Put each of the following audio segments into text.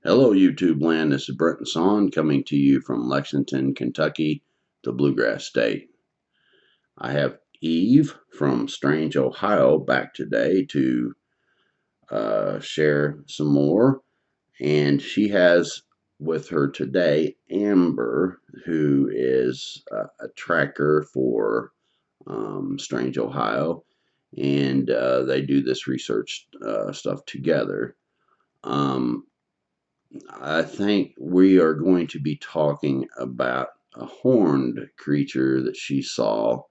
Hello, YouTube land. This is Brenton coming to you from Lexington, Kentucky, the Bluegrass State. I have Eve from Strange, Ohio, back today to share some more. And she has with her today Amber, who is a tracker for Strange, Ohio. And they do this research stuff together. I think we are going to be talking about a horned creature that she saw,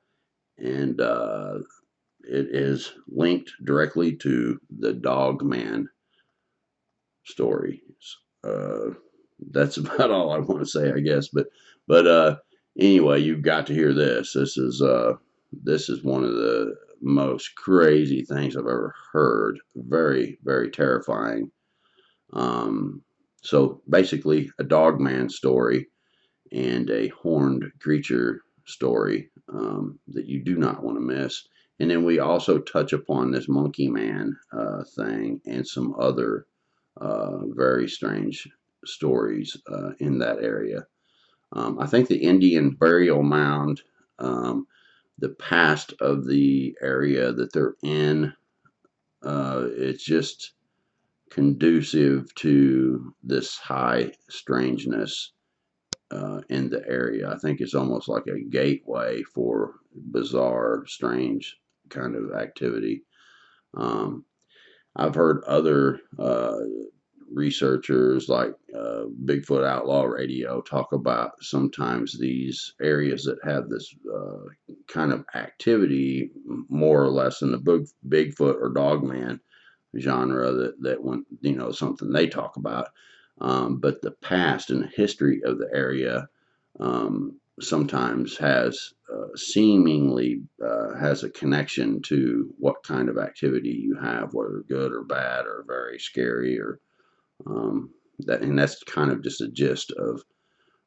and it is linked directly to the Dogman story. Uh, that's about all I want to say, I guess. But anyway, you've got to hear this. This is one of the most crazy things I've ever heard. Very, very terrifying. So basically, a Dogman story and a horned creature story that you do not want to miss. And then we also touch upon this monkey man thing and some other very strange stories in that area. I think the Indian burial mound, the past of the area that they're in, it's just conducive to this high strangeness in the area. I think it's almost like a gateway for bizarre, strange kind of activity. I've heard other researchers like Bigfoot Outlaw Radio talk about sometimes these areas that have this kind of activity, more or less in the Bigfoot or Dogman genre that when something they talk about, but the past and the history of the area sometimes has seemingly has a connection to what kind of activity you have, whether good or bad or very scary or that, and that's kind of just a gist of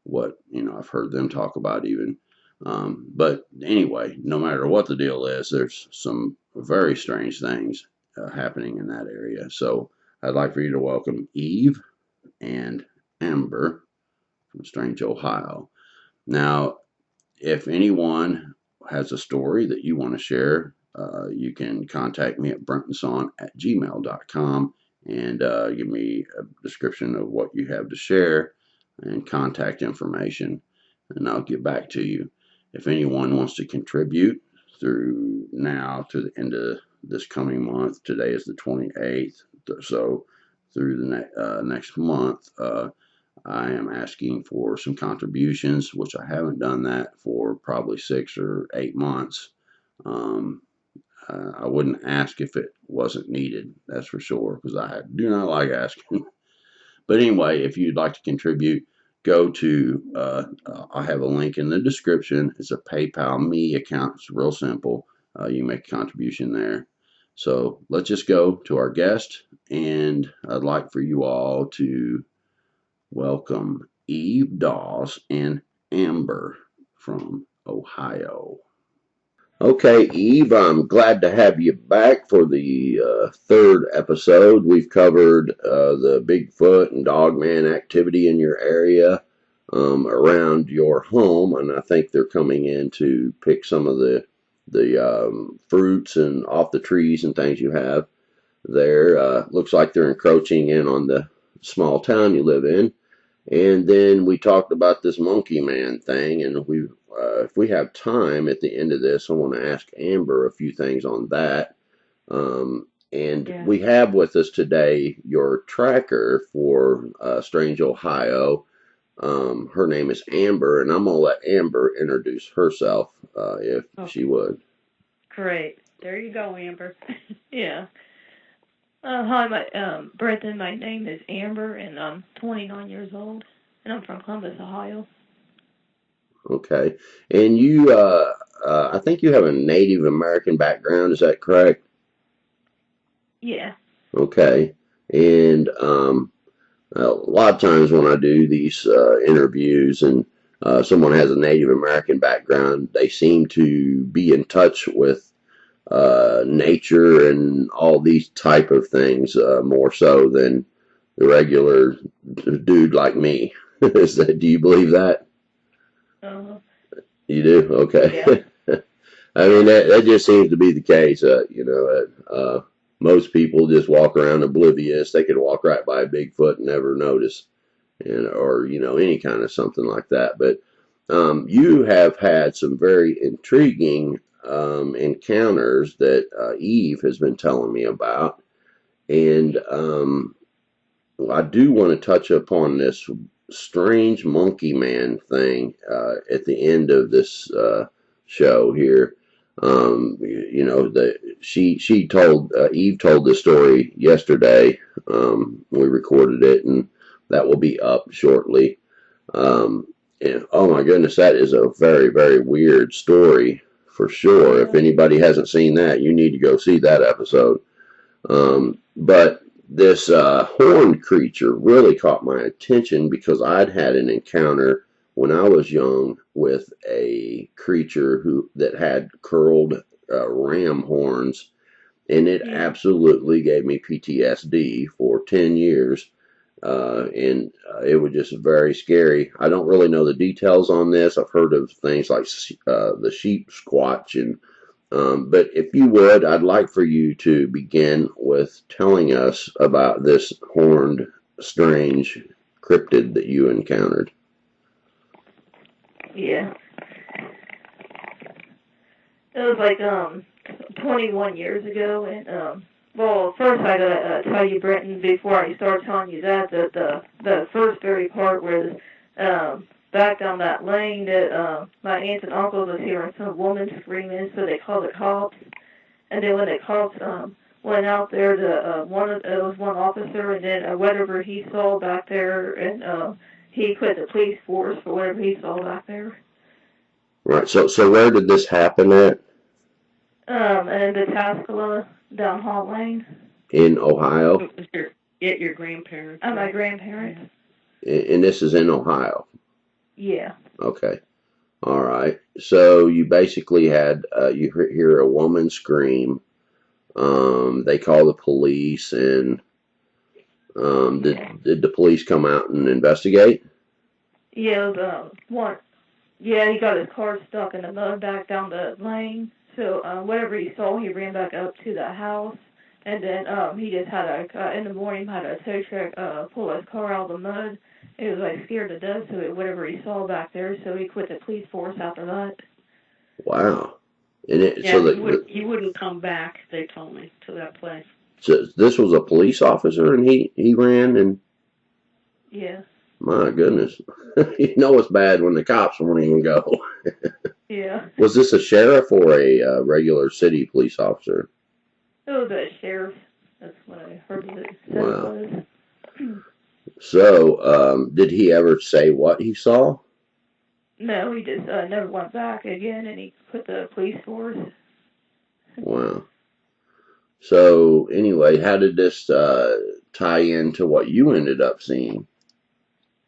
what I've heard them talk about even. But anyway, no matter what the deal is, there's some very strange things happening in that area. So I'd like for you to welcome Eve and Amber from Strange, Ohio. Now, if anyone has a story that you want to share, you can contact me at brentonsawin@gmail.com and give me a description of what you have to share and contact information, and I'll get back to you. If anyone wants to contribute through now to the end of this coming month, today is the 28th, so through the next month, I am asking for some contributions, which I haven't done that for probably 6 or 8 months. I wouldn't ask if it wasn't needed, that's for sure, because I do not like asking. But anyway, if you'd like to contribute, go to, I have a link in the description. It's a PayPal Me account. It's real simple. You make a contribution there. So let's just go to our guest, and I'd like for you all to welcome Eve Dawes and Amber from Ohio. Okay, Eve, I'm glad to have you back for the third episode. We've covered the Bigfoot and Dogman activity in your area around your home, and I think they're coming in to pick some of the fruits and off the trees and things you have there. Looks like they're encroaching in on the small town you live in. And then we talked about this monkey man thing, and if we have time at the end of this, I want to ask Amber a few things on that. We have with us today your tracker for Strange, Ohio. Her name is Amber, and I'm going to let Amber introduce herself if she would. Great. There you go, Amber. Yeah. Hi, Brenton. My name is Amber, and I'm 29 years old, and I'm from Columbus, Ohio. Okay. And you, I think you have a Native American background, is that correct? Yeah. Okay. And a lot of times when I do these interviews and someone has a Native American background, they seem to be in touch with nature and all these type of things more so than the regular dude like me. Do you believe that? Uh, You do? Okay. yeah. I mean, that just seems to be the case. Most people just walk around oblivious. They could walk right by a Bigfoot and never notice, or any kind of something like that. But you have had some very intriguing encounters that Eve has been telling me about, and I do want to touch upon this strange monkey man thing at the end of this show here. She told Eve told the story yesterday. We recorded it, and that will be up shortly. And oh my goodness, that is a very, very weird story for sure. If Yeah. anybody hasn't seen that, you need to go see that episode. But this horned creature really caught my attention because I'd had an encounter when I was young with a creature that had curled ram horns, and it Yeah. absolutely gave me PTSD for 10 years. And it was just very scary. I don't really know the details on this. I've heard of things like the sheep squatch but if you would, I'd like for you to begin with telling us about this horned, strange cryptid that you encountered. Yeah. It was like 21 years ago, and well, first I gotta tell you, Brenton, before I start telling you that the first very part was back down that lane that my aunts and uncles was hearing some woman screaming, so they called the cops, and then when the cops went out there, it was one officer, and then whatever he saw back there, and he quit the police force for whatever he saw back there. Right. So where did this happen at? And the Tascala down Hall Lane. In Ohio? Your grandparents. My grandparents. And this is in Ohio? Yeah. Okay. All right. So you basically had, you hear a woman scream. They call the police, and did the police come out and investigate? Yeah, it was one. Yeah, he got his car stuck in the mud back down the lane. So whatever he saw, he ran back up to the house, and then he just had in the morning had a tow truck pull his car out of the mud. He was like scared to death, so whatever he saw back there, so he quit the police force after that. Wow. And Yeah, he wouldn't come back, they told me, to that place. So this was a police officer, and he ran, and yeah. My goodness, it's bad when the cops won't even go. Yeah. Was this a sheriff or a regular city police officer? It was a sheriff. That's what I heard it said. Wow. It was. So, did he ever say what he saw? No, he just never went back again, and he quit the police force. Wow. So, anyway, how did this tie into what you ended up seeing?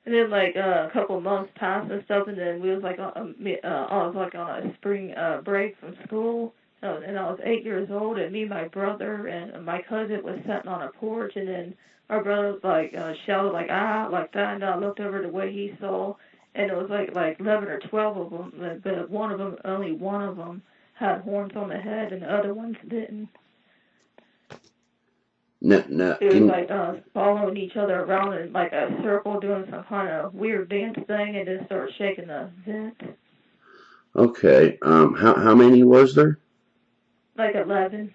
And then like a couple of months passed and stuff, and then we was like I was like on a spring break from school, and I was 8 years old, and me, my brother, and my cousin was sitting on a porch, and then our brother was like shouted like ah like that, and I looked over the way he saw, and it was like 11 or 12 of them, but only one of them had horns on the head, and the other ones didn't. No, It was like following each other around in like a circle, doing some kind of weird dance thing, and then start shaking the vent. Okay. How many was there? Like 11.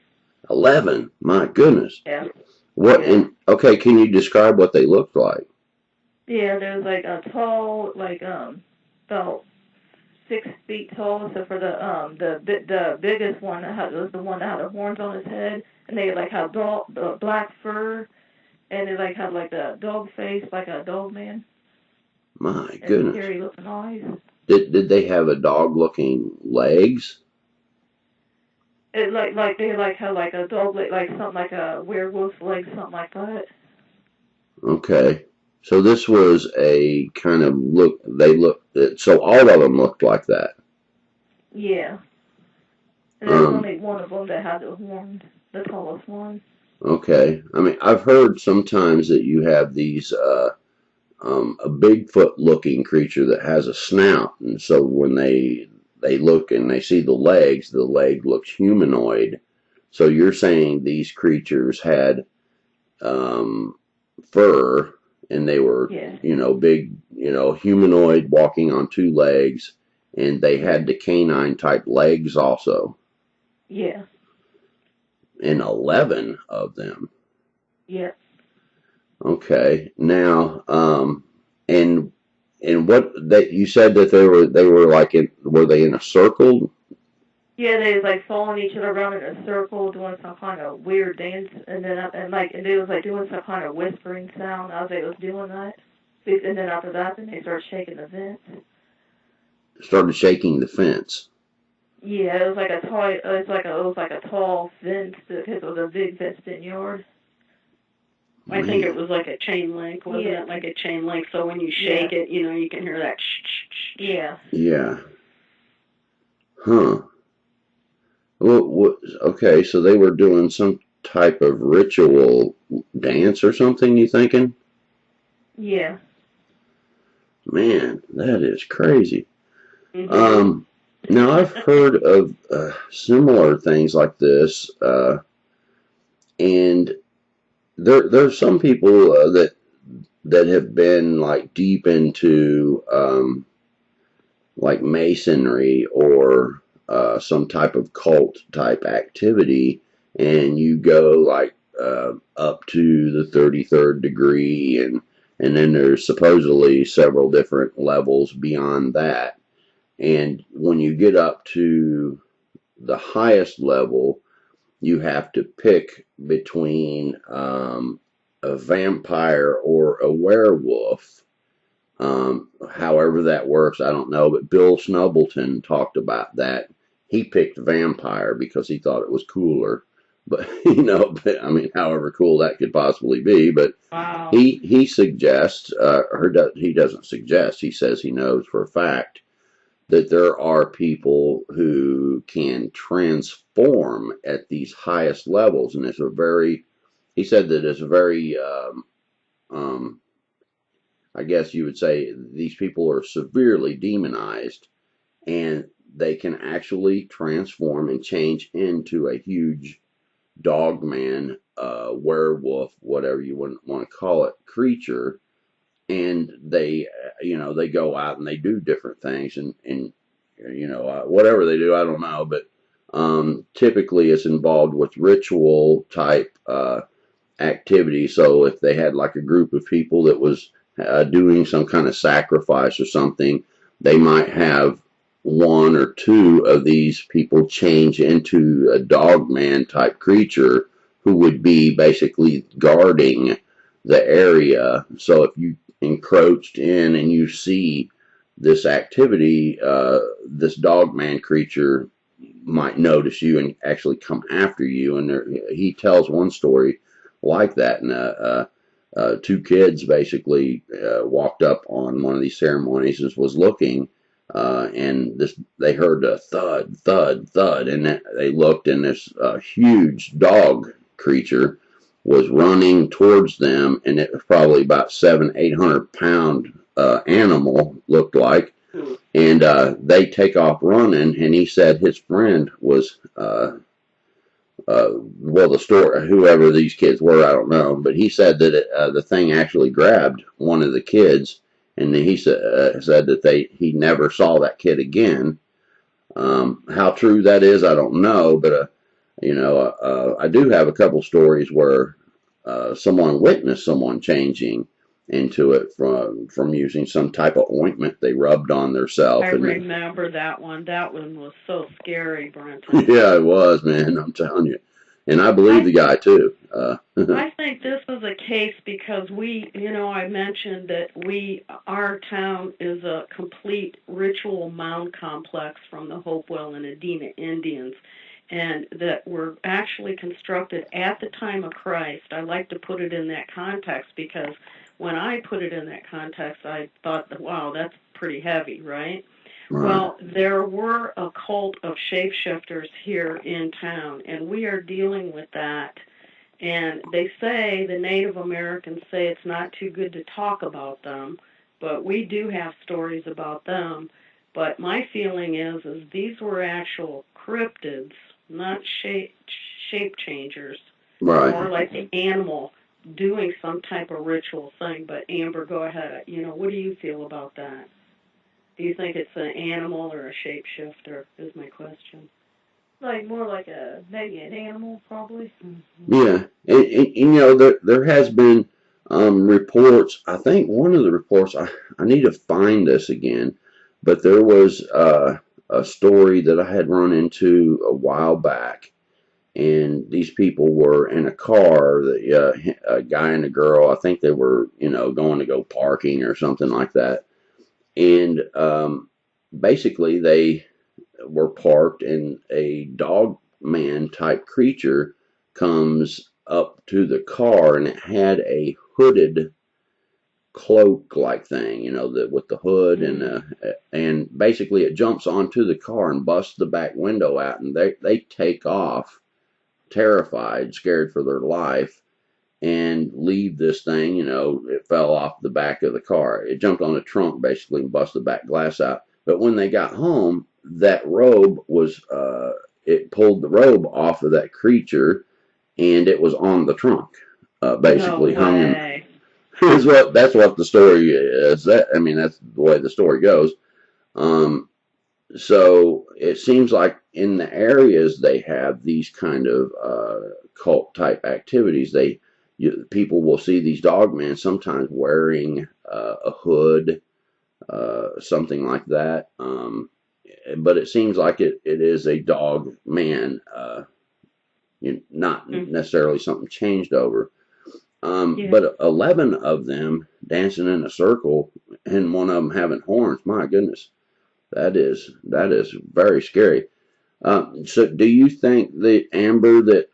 11. My goodness. Yeah. What? Yeah. Okay. Can you describe what they looked like? Yeah, there was like a tall, like about 6 feet tall. So for the biggest one was the one that had the horns on his head, and they like had black fur, and they like had like the dog face, like a Dogman. My and goodness. Scary looking eyes. Did they have a dog looking legs? It like they like had like a dog like something like a werewolf's leg, something like that. Okay. So this was a kind of look. So all of them looked like that. Yeah. And there was only one of them that had the horns, the tallest one. Okay. I mean, I've heard sometimes that you have these a Bigfoot-looking creature that has a snout, and so when they look and they see the leg looks humanoid. So you're saying these creatures had um, fur, and they were, Yeah. big, humanoid walking on two legs, and they had the canine type legs also, Yeah. and 11 of them. Yeah. Okay, now, and what that you said that they were like were they in a circle? Yeah, they was like following each other around in a circle, doing some kind of weird dance, and then and they was like doing some kind of whispering sound as they was doing that. And then after that, then they started shaking the vents. Started shaking the fence. Yeah, it was like a tall, it was like a tall fence because it was a big fenced-in yard. I think it Man, was like a chain link, wasn't Yeah. it? Like a chain link, so when you Yeah. shake it, you can hear that shh, shh, shh, shh. Yeah. yeah, huh? Okay, so they were doing some type of ritual dance or something. You thinking? Yeah. Man, that is crazy. Mhm. Um, Now I've heard of similar things like this, and there's some people that have been like deep into like masonry or some type of cult type activity, and you go like up to the 33rd degree, and then there's supposedly several different levels beyond that. And when you get up to the highest level, you have to pick between a vampire or a werewolf. However that works, I don't know. But Bill Snubbleton talked about that. He picked vampire because he thought it was cooler. But but I mean, however cool that could possibly be. But Wow. he suggests, he doesn't suggest. He says he knows for a fact that there are people who can transform at these highest levels, and he said that it's a very, um, I guess you would say these people are severely demonized, and they can actually transform and change into a huge dogman, werewolf, whatever you want to call it, creature, and they go out and they do different things, and whatever they do, I don't know, but typically it's involved with ritual type activity. So if they had like a group of people that was doing some kind of sacrifice or something, they might have one or two of these people change into a dogman type creature who would be basically guarding the area. So if you encroached in and you see this activity, this dogman creature might notice you and actually come after you. And he tells one story like that, and two kids basically walked up on one of these ceremonies and was looking, and they heard a thud, thud, thud, and they looked, and this huge dog creature was running towards them, and it was probably about 700-800 pound animal looked like, Hmm. and they take off running, and he said his friend was well, the store, whoever these kids were, I don't know, but he said that the thing actually grabbed one of the kids, and he said that he never saw that kid again. How true that is, I don't know, but I do have a couple stories where someone witnessed someone changing into it from using some type of ointment they rubbed on I themselves, and remember that one. That one was so scary, Brenton. yeah, it was, man. I'm telling you, and I believe I the guy too. I think this was a case because I mentioned that our town is a complete ritual mound complex from the Hopewell and Adena Indians, and that were actually constructed at the time of Christ. I like to put it in that context because when I put it in that context, I thought, wow, that's pretty heavy, right? Right. Well, there were a cult of shapeshifters here in town, and we are dealing with that And they say, the Native Americans say it's not too good to talk about them, but we do have stories about them. But my feeling is these were actual cryptids, not shape changers, Right. more like the animal doing some type of ritual thing. But Amber, go ahead. What do you feel about that? Do you think it's an animal or a shapeshifter? Is my question. Like more like maybe an animal, probably. Mm-hmm. Yeah, there has been reports. I think one of the reports, I need to find this again, but there was a story that I had run into a while back, and these people were in a car. A guy and a girl. I think they were going to go parking or something like that, and basically they were parked, and a dog man type creature comes up to the car, and it had a hooded cloak like thing, with the hood, and basically it jumps onto the car and busts the back window out, and they take off terrified, scared for their life, and leave this thing. It fell off the back of the car. It jumped on the trunk basically and busted the back glass out. But when they got home, that robe was, it pulled the robe off of that creature, and it was on the trunk, No basically hung in. way. That's what the story is. That's the way the story goes. Um, so it seems like in the areas they have these kind of cult type activities, people will see these dogmen sometimes wearing a hood, something like that. But it seems like it is a dog man, not necessarily something changed over. Yeah. But 11 of them dancing in a circle, and one of them having horns. My goodness, that is very scary. So, do you think that, Amber, that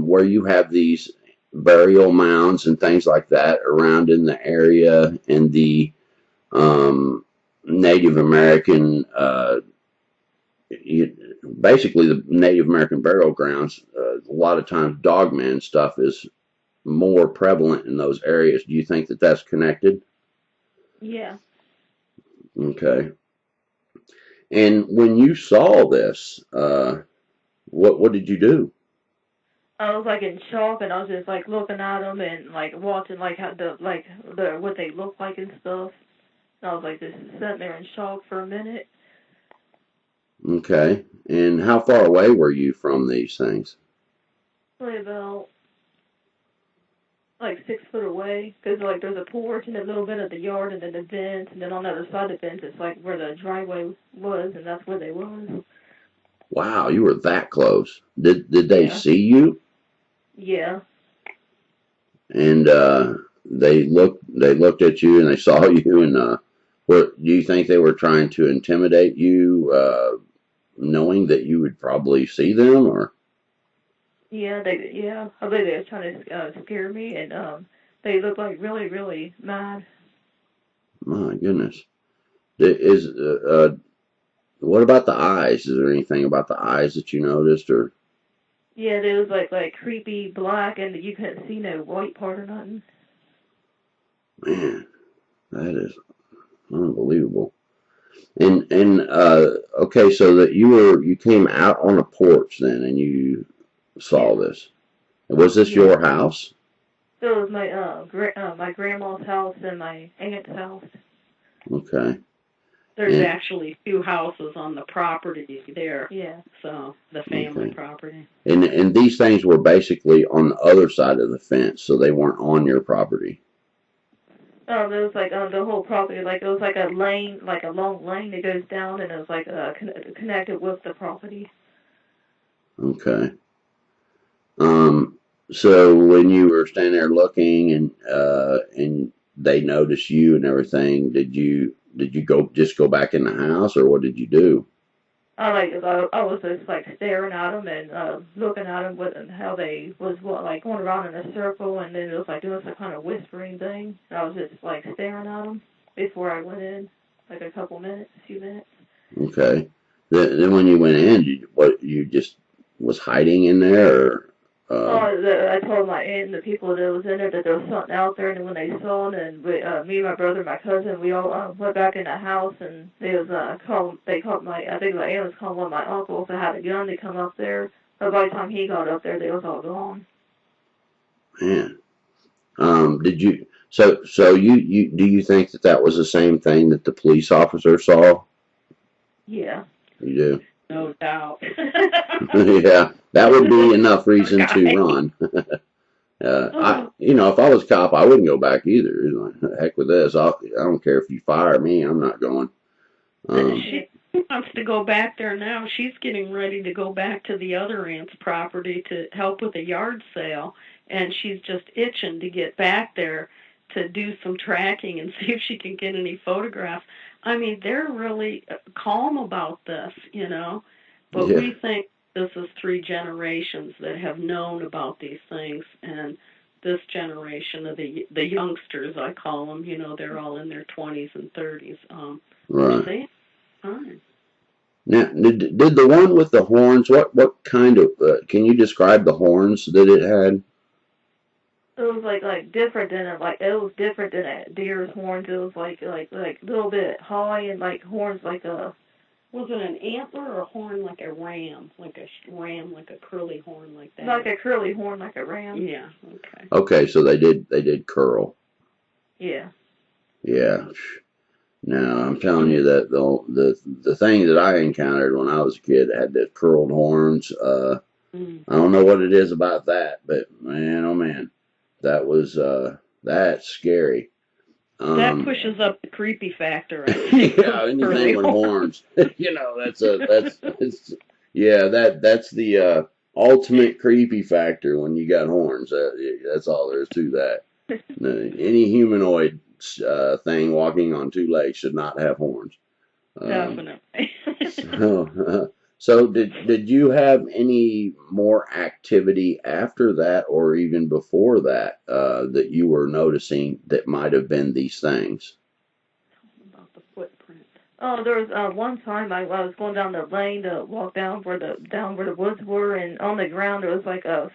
where you have these burial mounds and things like that around in the area, in the Native American, basically the Native American burial grounds, a lot of times dogman stuff is more prevalent in those areas. Do you think that that's connected? Yeah. Okay. And when you saw this, what did you do? I was like in shock, and I was just like looking at them and like watching like how the what they look like and stuff. And I was like just sitting there in shock for a minute. Okay. And how far away were you from these things? Probably about like 6 foot away, because like there's a porch and a little bit of the yard and then the vents, and then on the other side of the vents it's like where the driveway was, and that's where they was. Wow, you were that close. Did they Yeah. see you? Yeah. And they looked at you and they saw you, and what do you think they were trying to intimidate you, knowing that you would probably see them, or? Yeah. I believe they was trying to scare me, and they looked like really really mad. My goodness. Is what about the eyes? Is there anything about the eyes that you noticed, or? Yeah, they was like creepy black, and you couldn't see no white part or nothing. Man, that is unbelievable. And okay, so that you came out on a porch then, and you saw Yeah. this. Was this Yeah. your house? So it was my my grandma's house and my aunt's house. Okay. There's And actually two houses on the property there. Yeah. So, the family okay. property. And these things were basically on the other side of the fence, so they weren't on your property. It was like the whole property, like it was like a lane, like a long lane that goes down, and it was like connected with the property. Okay. Um. So when you were standing there looking, and they noticed you and everything, did you just go back in the house, or what did you do? I was just like staring at them and looking at them with and how they was like going around in a circle, and then it was like doing some kind of whispering thing. And I was just like staring at them before I went in, like a few minutes. Okay. Then when you went in, you just was hiding in there, or? I told my aunt and the people that was in it that there was something out there, and when they saw it, and me, my brother, my cousin, we all went back in the house, and they was they called I think my aunt was calling one of my uncles that had a gun to come up there. But by the time he got up there, they was all gone. Man, did you? So you do you think that was the same thing that the police officer saw? Yeah. You do. No doubt. Yeah, that would be enough reason to run. If I was a cop, I wouldn't go back either. Like, heck with this. I don't care if you fire me. I'm not going. She wants to go back there now. She's getting ready to go back to the other aunt's property to help with a yard sale, and she's just itching to get back there to do some tracking and see if she can get any photographs. I mean, they're really calm about this, but Yeah. we think this is 3 generations that have known about these things, and this generation of the youngsters, I call them, they're all in their 20s and 30s. Right. They're fine. Now, did the one with the horns? What kind of? Can you describe the horns that it had? It was like different than it was different than a deer's horns. It was like a little bit high and like horns like a. Was it an antler or a horn like a ram? Like a ram, like a curly horn like that? Like a curly horn, like a ram. Yeah. Okay. Okay, so they did curl. Yeah. Yeah. Now I'm telling you that the thing that I encountered when I was a kid had the curled horns. I don't know what it is about that, but man, oh man, that was that's scary. That pushes up the creepy factor. Yeah, anything with horns. That's the ultimate creepy factor when you got horns. That's all there is to that. Any humanoid thing walking on 2 legs should not have horns. Definitely. So did you have any more activity after that, or even before that, that you were noticing that might have been these things? About the footprint. Oh, there was one time I was going down the lane to walk down where the woods were, and on the ground there was like a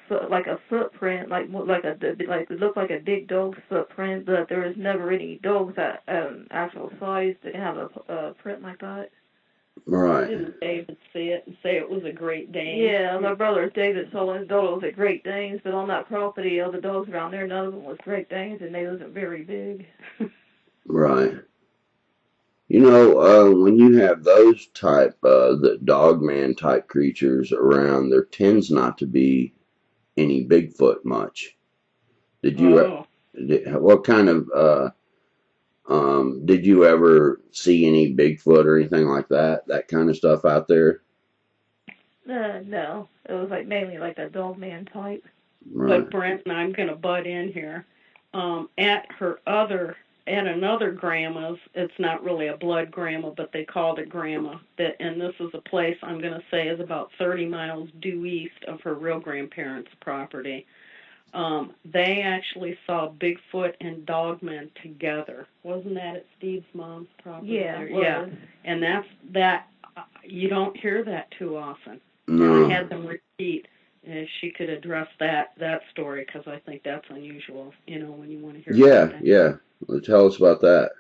footprint, like it looked like a big dog's footprint, but there was never any dogs that actual size to have a print like that. Right. Didn't David see it and say it was a Great Dane? Yeah, my brother David saw his dog was a Great Danes, but on that property, all the dogs around there, none of them was Great Danes, and they wasn't very big. Right. When you have those type, the Dogman type creatures around, there tends not to be any Bigfoot much. Did you? What kind of? Did you ever see any Bigfoot or anything like that? That kind of stuff out there? No, it was mainly like the Dogman type. Right. But Brent, and I'm going to butt in here. At another grandma's, it's not really a blood grandma, but they called it grandma. And this is a place I'm going to say is about 30 miles due east of her real grandparents' property. They actually saw Bigfoot and Dogmen together. Wasn't that at Steve's mom's property? Yeah, there? it was. Yeah. And that you don't hear that too often. No. And I had them repeat if she could address that story, because I think that's unusual, when you want to hear about that. Yeah. Well, tell us about that.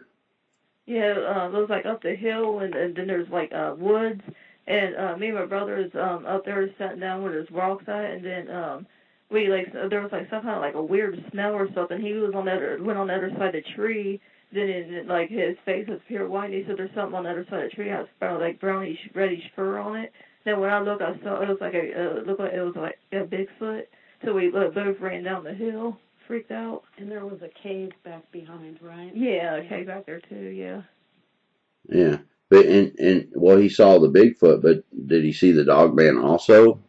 Yeah, it was up the hill, and then there's woods, and me and my brother is up there sitting down where there's rocks at, and then there was some kind of a weird smell or something. He was went on the other side of the tree. Then his face was pure white. And he said there's something on the other side of the tree. It had brownish reddish fur on it. Then when I looked, I saw it was looked like it was like a Bigfoot. So we both ran down the hill, freaked out. And there was a cave back behind, right? Yeah, a cave back there too. Yeah. Yeah, but well, he saw the Bigfoot, but did he see the Dogman also?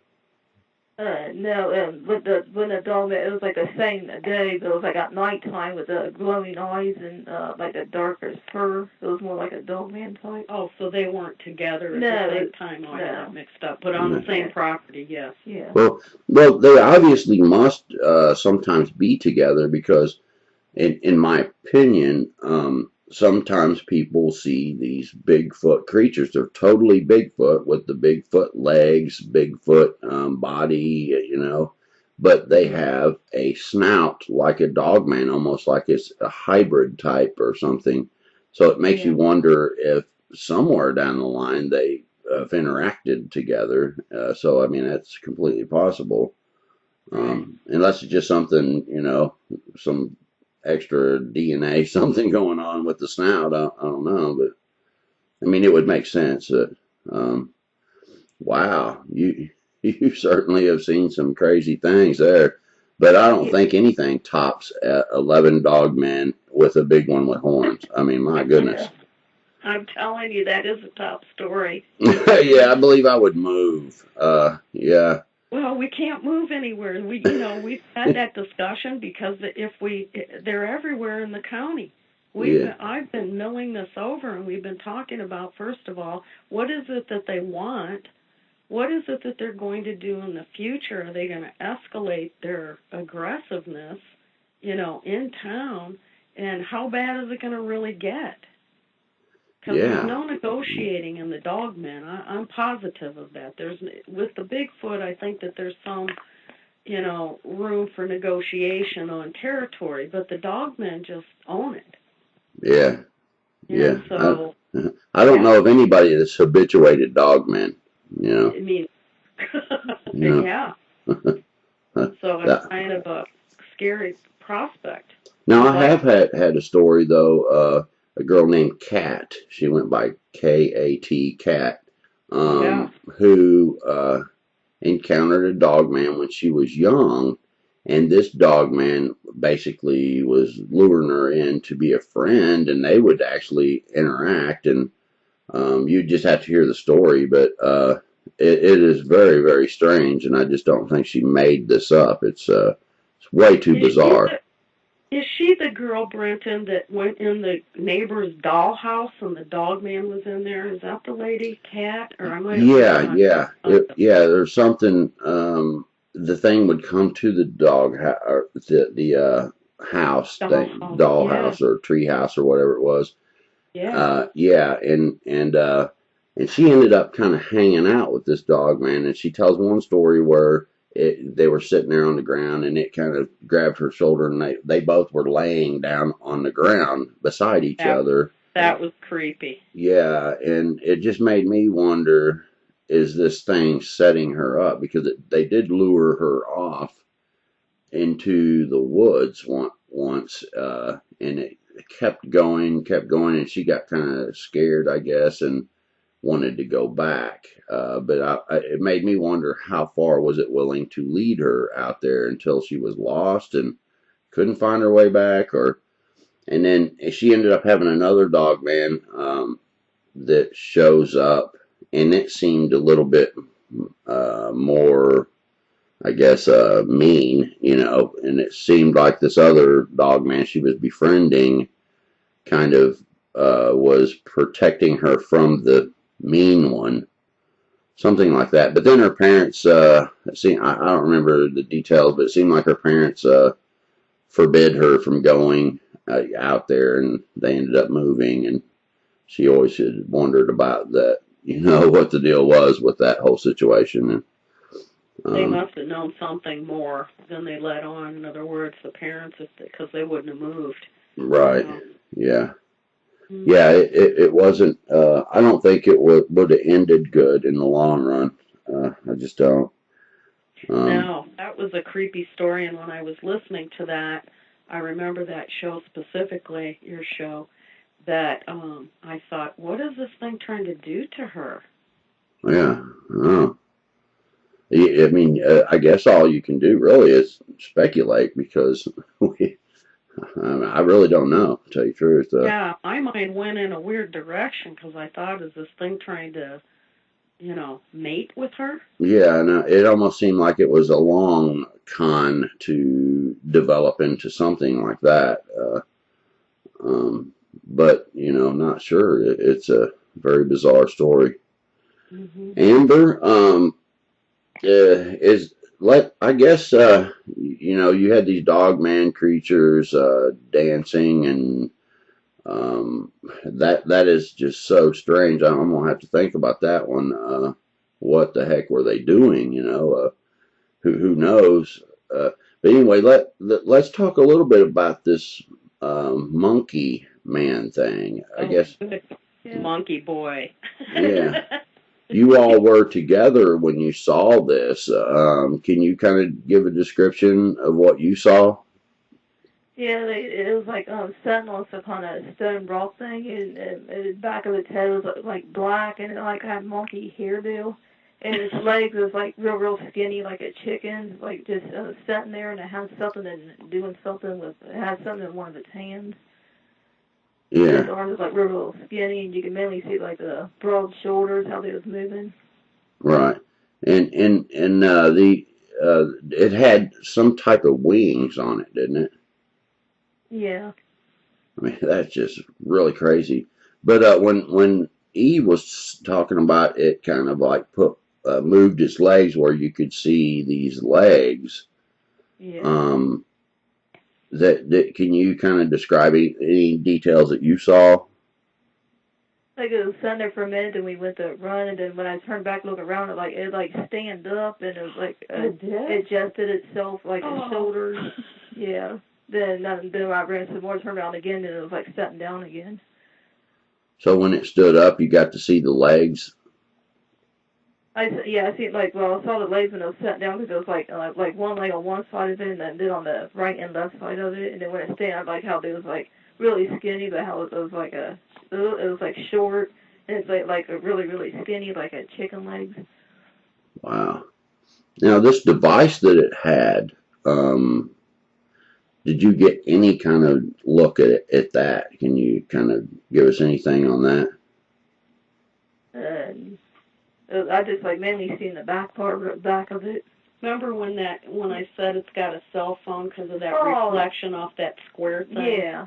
No, when the dog, it was the same day, but it was at nighttime with the glowing eyes and the darker fur. It was more like a Dogman type. Oh, so they weren't together at the same time. I got that mixed up, but on the same property, yes. Yeah. Well, they obviously must sometimes be together because, in my opinion, sometimes people see these Bigfoot creatures. They're totally Bigfoot with the Bigfoot legs, Bigfoot body, but they have a snout like a Dogman, almost like it's a hybrid type or something. So it makes you wonder if somewhere down the line they have interacted together. So I mean, that's completely possible. Unless it's just something, some extra DNA, something going on with the snout. I don't know, but I mean, it would make sense. Um, wow, you certainly have seen some crazy things there, but I don't think anything tops 11 Dogmen with a big one with horns. I mean, my goodness. I'm telling you, that is a top story. Yeah, I believe I would move. Yeah. Well, we can't move anywhere. We've had that discussion because they're everywhere in the county. Yeah. I've been milling this over, and we've been talking about, first of all, what is it that they want? What is it that they're going to do in the future? Are they going to escalate their aggressiveness, in town? And how bad is it going to really get? Because there's no negotiating in the Dogmen. I'm positive of that. With the Bigfoot, I think that there's some, room for negotiation on territory, but the Dogmen just own it. Yeah. And so I don't know of anybody that's habituated Dogmen. I mean, yeah. So it's kind of a scary prospect. Now, I have had a story, though, a girl named Kat, she went by K-A-T, Kat, who encountered a Dogman when she was young, and this Dogman basically was luring her in to be a friend, and they would actually interact, and you just have to hear the story, but it is very, very strange, and I just don't think she made this up. It's way too bizarre. Is she the girl, Brenton, that went in the neighbor's dollhouse and the Dogman was in there? Is that the lady, Kat? Or am I? Yeah. There's something. The thing would come to the the house thing, dollhouse or tree house or whatever it was. And she ended up kind of hanging out with this Dogman, and she tells one story where they were sitting there on the ground, and it kind of grabbed her shoulder, and they both were laying down on the ground beside each other. That was creepy. Yeah, and it just made me wonder, is this thing setting her up? Because they did lure her off into the woods once, and it kept going, and she got kind of scared, I guess, and wanted to go back. But it made me wonder, how far was it willing to lead her out there until she was lost and couldn't find her way back? And then she ended up having another Dogman that shows up, and it seemed a little bit more, I guess, mean, and it seemed like this other Dogman she was befriending kind of was protecting her from the mean one, something like that. But then her parents, I don't remember the details, but it seemed like her parents forbid her from going out there, and they ended up moving, and she always had wondered about that, what the deal was with that whole situation. And they must have known something more than they let on. In other words, the parents, because they wouldn't have moved. Right. Yeah. Yeah, it wasn't, I don't think it would have ended good in the long run. I just don't. No, that was a creepy story, and when I was listening to that, I remember that show specifically, your show, that I thought, what is this thing trying to do to her? Yeah. I mean, I guess all you can do really is speculate, because I really don't know, to tell you the truth. Yeah, my mind went in a weird direction, because I thought, is this thing trying to, mate with her? Yeah, no, it almost seemed like it was a long con to develop into something like that. But, not sure. It's a very bizarre story. Mm-hmm. Amber, I guess, you had these Dogman creatures dancing, and that is just so strange. I'm gonna have to think about that one. What the heck were they doing? Who knows? but anyway, let's talk a little bit about this monkey man thing. I Oh, guess, good. Yeah. Monkey boy. yeah. You all were together when you saw this. Can you kind of give a description of what you saw? Yeah, it was like sitting on some kind of stone rock thing, and the back of its head was like black, and it like had monkey hairdo, and its legs was like real skinny, like a chicken's, like just sitting there, and it had something and doing something with it had something in one of its hands. And its Yeah, arms was like real skinny, and you could mainly see like the broad shoulders, how they was moving. right. And the it had some type of wings on it, didn't it? Yeah. I mean, that's just really crazy. But when Eve was talking about it, kind of like moved its legs where you could see these legs. Yeah. Um, that can you kind of describe any details that you saw? Like it was sitting there for a minute, and we went to run, and then when I turned back, look around, it like stand up, and it was like It did? it adjusted itself, like its Oh. shoulders. Yeah. Then I ran some more, turned around again, and it was like sitting down again. So when it stood up, you got to see the legs. I see like I saw the legs when it was sitting down because it was like one leg on one side of it, and then on the right and left side of it, and then when it stand, I like how it was like really skinny, but how it was like it was like short, and it's like a really skinny, like a chicken legs. Wow. Now this device that it had, did you get any kind of look at that? Can you kind of give us anything on that? And I just like mainly seen the back of it. Remember when I said it's got a cell phone because of that Oh. reflection off that square thing? Yeah.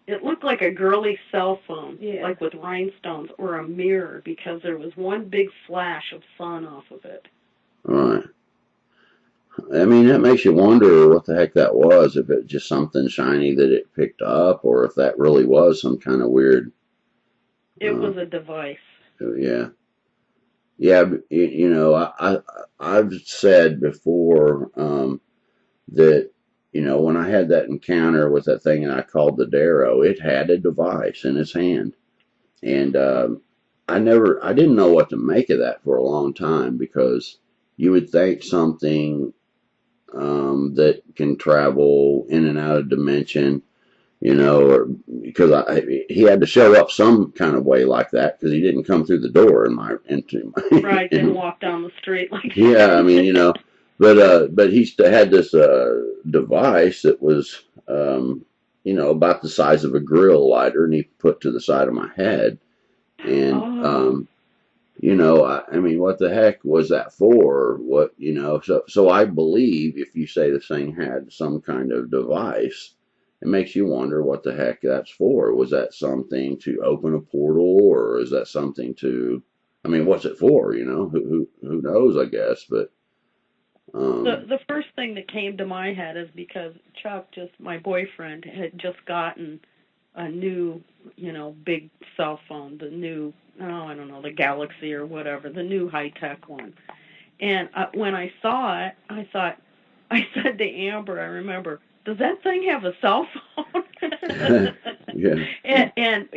It looked like a girly cell phone, Yeah. like with rhinestones, or a mirror, because there was one big flash of sun off of it. All right. I mean, that makes you wonder what the heck that was. If it's just something shiny that it picked up, or if that really was some kind of weird. It was a device. Yeah. Yeah, you know, I've said before that when I had that encounter with that thing and I called the Darrow, it had a device in its hand, and I didn't know what to make of that for a long time because you would think something that can travel in and out of dimension, or because he had to show up some kind of way like that because he didn't come through the door into my Right, didn't walk down the street like that. yeah, I mean, but he had this device that was about the size of a grill lighter, and he put to the side of my head, and Oh. I mean, what the heck was that for? What so I believe if you say this thing had some kind of device, it makes you wonder what the heck that's for. Was that something to open a portal, or is that something to? I mean, what's it for? Who knows? I guess, but The first thing that came to my head is because Chuck, my boyfriend, had just gotten a new, big cell phone, the new, I don't know, the Galaxy or whatever, the new high-tech one. And when I saw it, I said to Amber, I remember, does that thing have a cell phone? yeah, and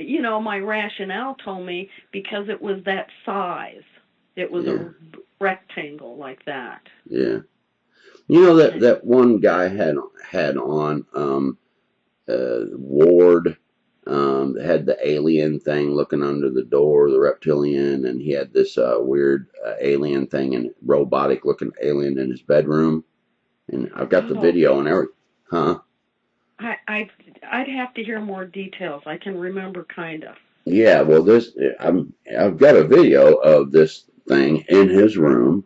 my rationale told me because it was that size. It was yeah, a rectangle like that. yeah. That one guy had on Ward. Had the alien thing looking under the door, the reptilian, and he had this weird alien thing and robotic looking alien in his bedroom. And I've got the Oh, video and everything. Huh? I'd have to hear more details. I can remember kind of. Yeah. Well, I've got a video of this thing in his room.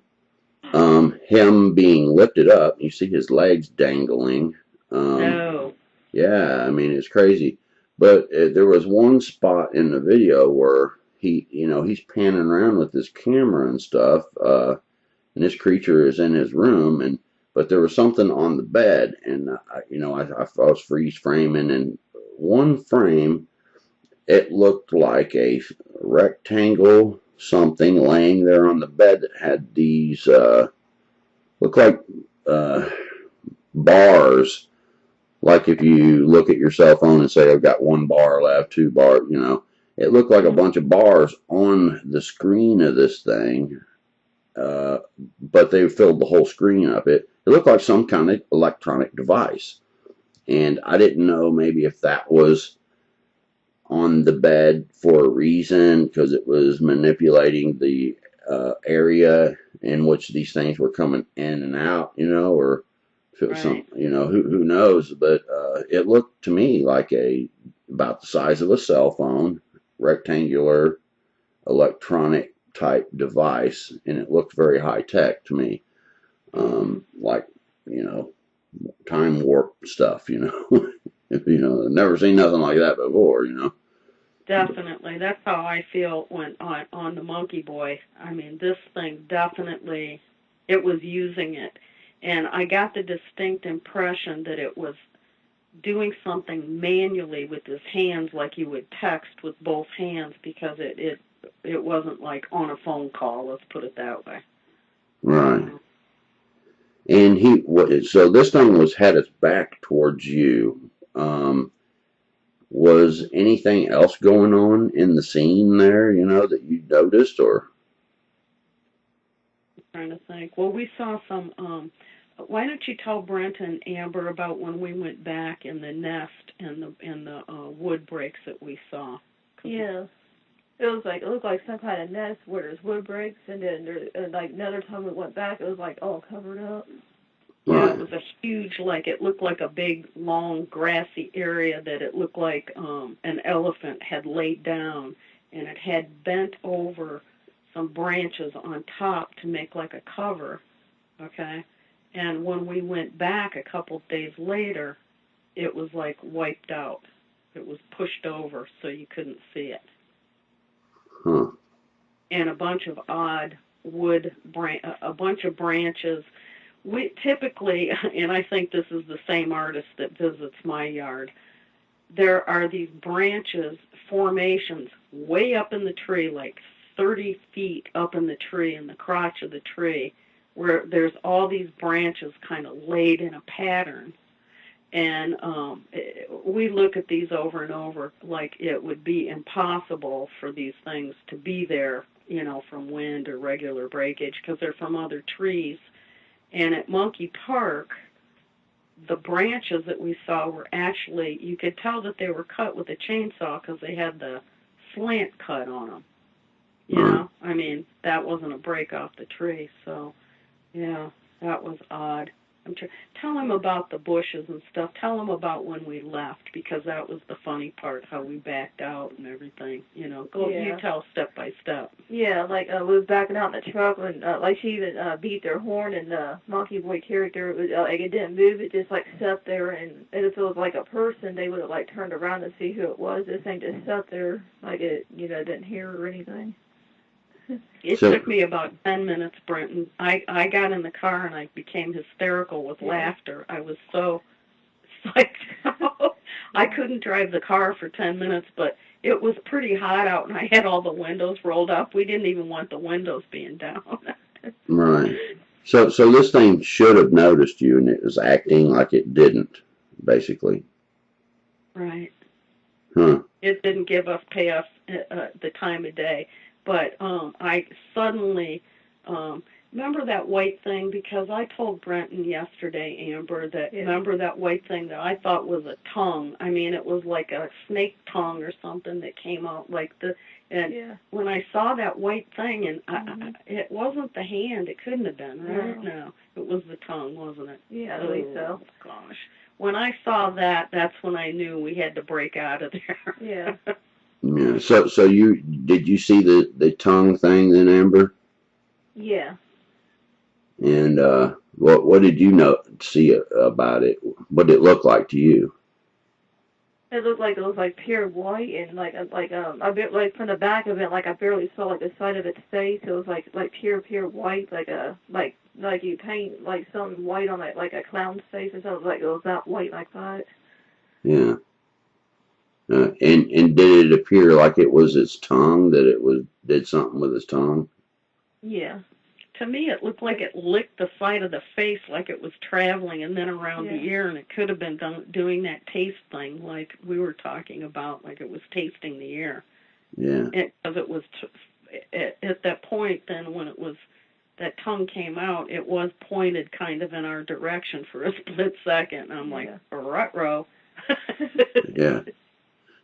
Him being lifted up. You see his legs dangling. No. Yeah, I mean it's crazy. But there was one spot in the video where he's panning around with his camera and stuff, and this creature is in his room, but there was something on the bed, and I was freeze framing, and one frame it looked like a rectangle something laying there on the bed that had these look like uh, bars. Like if you look at your cell phone and say, I've got 1 bar left, 2 bar, it looked like a bunch of bars on the screen of this thing, but they filled the whole screen up. It looked like some kind of electronic device. And I didn't know maybe if that was on the bed for a reason, because it was manipulating the area in which these things were coming in and out, or if it was some, who knows, but it looked to me like about the size of a cell phone, rectangular electronic type device, and it looked very high tech to me, like, time warp stuff, never seen nothing like that before, Definitely. That's how I feel when on the Monkey Boy. I mean, this thing definitely, it was using it. And I got the distinct impression that it was doing something manually with his hands, like you would text with both hands, because it wasn't like on a phone call, let's put it that way. Right. And so this thing had its back towards you. Was anything else going on in the scene there, that you noticed, or? I'm trying to think. Well, we saw some, why don't you tell Brent and Amber about when we went back in the nest and the wood breaks that we saw? Yeah. It looked like some kind of nest where there's wood breaks, and then like another time we went back, it was like all covered up. Yeah, it was a huge, it looked like a big, long, grassy area that it looked like an elephant had laid down, and it had bent over some branches on top to make like a cover, okay? And when we went back a couple days later, it was like wiped out. It was pushed over so you couldn't see it. Huh. And a bunch of odd a bunch of branches. We typically, and I think this is the same artist that visits my yard, there are these branches, formations, way up in the tree, like 30 feet up in the tree, in the crotch of the tree, where there's all these branches kind of laid in a pattern. And we look at these over and over like it would be impossible for these things to be there, from wind or regular breakage, because they're from other trees. And at Monkey Park, the branches that we saw were actually, you could tell that they were cut with a chainsaw because they had the slant cut on them. You know? I mean, that wasn't a break off the tree. So, yeah, that was odd. Tell him about the bushes and stuff. Tell him about when we left, because that was the funny part, how we backed out and everything. You tell step by step. Yeah, we was backing out in the truck, and she even beat their horn, and the Monkey Boy character, it didn't move, it just sat there, and if it was like a person, they would have turned around to see who it was. This thing just sat there, it didn't hear or anything. It took me about 10 minutes, Brenton. I got in the car and I became hysterical with laughter. I was so psyched out. I couldn't drive the car for 10 minutes, but it was pretty hot out and I had all the windows rolled up. We didn't even want the windows being down. Right. So this thing should have noticed you, and it was acting like it didn't, basically. Right. Huh. It didn't pay us the time of day. But I suddenly, remember that white thing? Because I told Brenton yesterday, Amber, that remember that white thing that I thought was a tongue. I mean, it was like a snake tongue or something that came out when I saw that white thing, and it wasn't the hand. It couldn't have been, right? No, it was the tongue, wasn't it? Yeah, I believe so. Gosh. When I saw that, that's when I knew we had to break out of there. Yeah. Yeah. So did you see the tongue thing then, Amber? Yeah. And what did you see about it? What did it look like to you? It looked like pure white, and a bit from the back of it, I barely saw the side of its face. It was like pure white, like you paint something white on like a clown's face or something. It was that white like that. Yeah. And did it appear like it was its tongue, that it did something with its tongue? Yeah. To me, it looked like it licked the side of the face like it was traveling and then around the ear, and it could have been doing that taste thing like we were talking about, like it was tasting the air. Yeah. Because it was at that point then when that tongue came out, it was pointed kind of in our direction for a split second. And I'm like, ruh-roh. Yeah.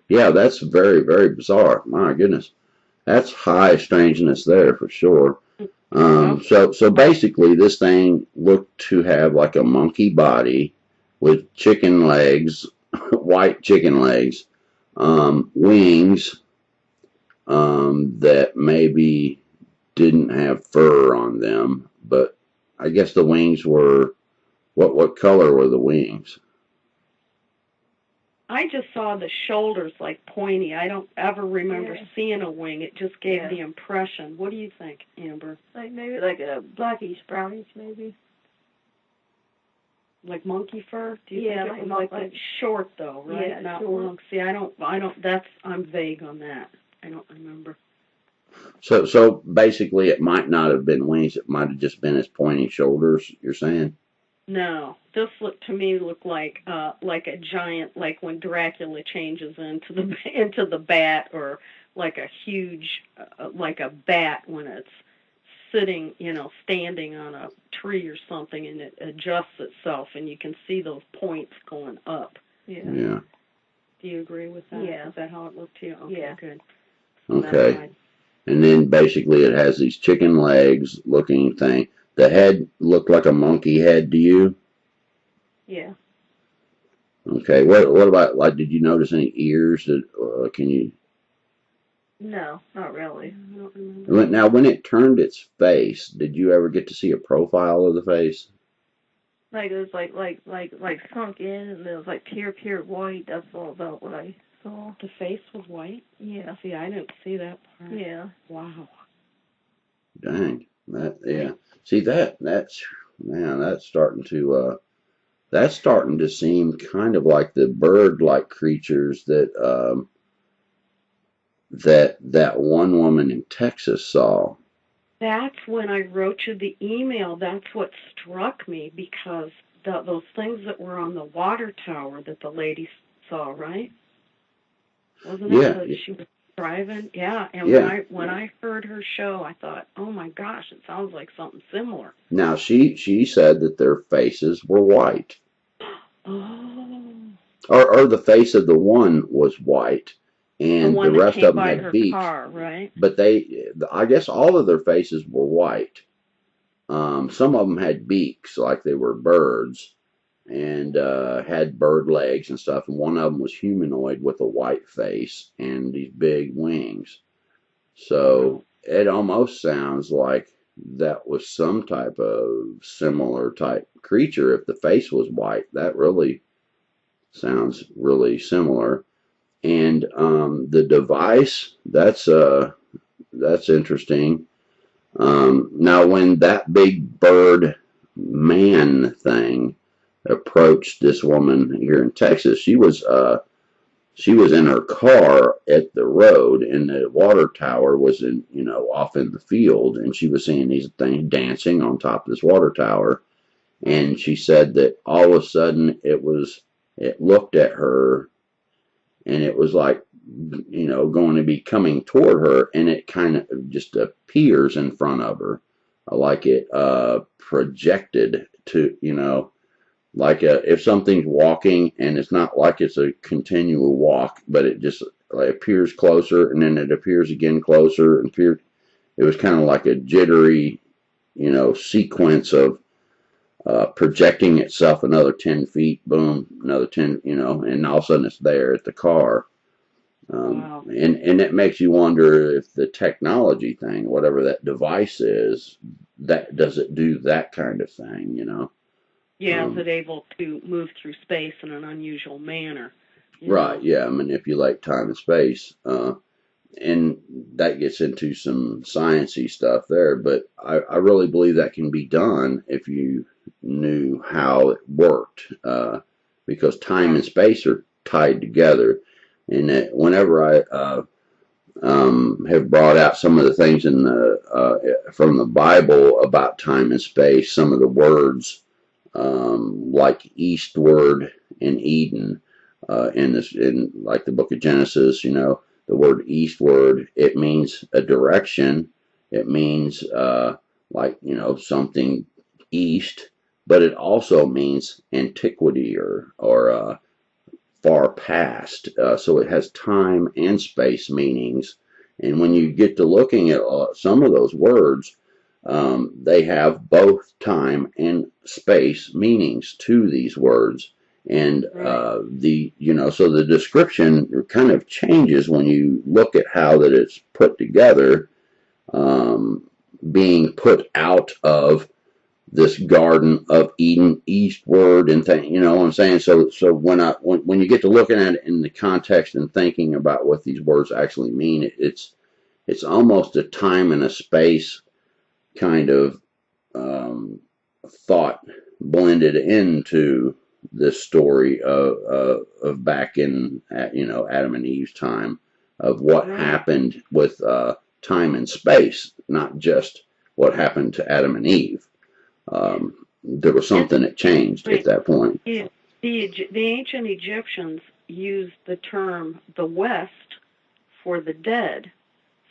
Yeah, that's very, very bizarre. My goodness. That's high strangeness there for sure. So basically this thing looked to have like a monkey body with chicken legs, white chicken legs, wings, that maybe didn't have fur on them, but I guess the wings were, what color were the wings? I just saw the shoulders like pointy. I don't ever remember seeing a wing. It just gave the impression. What do you think, Amber? Like maybe like a blackish, brownish, maybe. Like monkey fur? Do you think it was like short though, right? Yeah, not short. long. See, I'm vague on that. I don't remember. So basically it might not have been wings, it might have just been his pointy shoulders, you're saying? No, this looked like a giant, like when Dracula changes into the bat, or like a huge, like a bat when it's sitting, standing on a tree or something, and it adjusts itself, and you can see those points going up. Yeah. Do you agree with that? Yeah. Is that how it looked to you? Okay, good. So Okay. And then basically it has these chicken legs looking thing. The head looked like a monkey head to you? Yeah. Okay. What about, like, did you notice any ears? Can you? No, not really. I don't remember. Now, when it turned its face, did you ever get to see a profile of the face? Like it was like sunk in, and it was like pure white. That's all about what I saw. The face was white? Yeah. See, I didn't see that part. Yeah. Wow. Dang. See that's man, that's starting to seem kind of like the bird-like creatures that one woman in Texas saw. That's when I wrote you the email. That's what struck me, because those things that were on the water tower that the lady saw, right? Wasn't it? Yeah. That she was driving? Yeah. And when I heard her show, I thought, oh my gosh, it sounds like something similar. Now she said that their faces were white. Oh. Or the face of the one was white, and the rest of them had beaks. Car, right? But I guess all of their faces were white. Some of them had beaks, like they were birds, and had bird legs and stuff. And one of them was humanoid with a white face and these big wings. So it almost sounds like that was some type of similar type creature. If the face was white, that really sounds really similar. And the device, that's interesting. Now, when that big bird man thing approached this woman here in Texas, she was in her car at the road, and the water tower was off in the field, and she was seeing these things dancing on top of this water tower. And she said that all of a sudden it looked at her, and it was like, going to be coming toward her, and it kind of just appears in front of her, like it projected to, like if something's walking, and it's not like it's a continual walk, but it just appears closer, and then it appears again closer, and it was kind of like a jittery, sequence of projecting itself another 10 feet, boom, another 10, and all of a sudden it's there at the car. Wow. And it makes you wonder if the technology thing, whatever that device is, does it do that kind of thing, Yeah, is it able to move through space in an unusual manner? Right, yeah, manipulate time and space. And that gets into some sciencey stuff there, but I really believe that can be done if you knew how it worked, because time and space are tied together. And that whenever I have brought out some of the things in the from the Bible about time and space. Some of the words, like eastward in Eden, in like the Book of Genesis. The word eastward, it means a direction. It means like something east, but it also means antiquity or far past. So it has time and space meanings. And when you get to looking at some of those words, they have both time and space meanings to these words. And so the description kind of changes when you look at how that it's put together, being put out of this Garden of Eden eastward and you know what I'm saying? So when you get to looking at it in the context and thinking about what these words actually mean, it's almost a time and a space kind of thought blended into this story of back in Adam and Eve's time, of what happened with time and space, not just what happened to Adam and Eve. There was something that changed at that point. The ancient Egyptians used the term the West for the dead.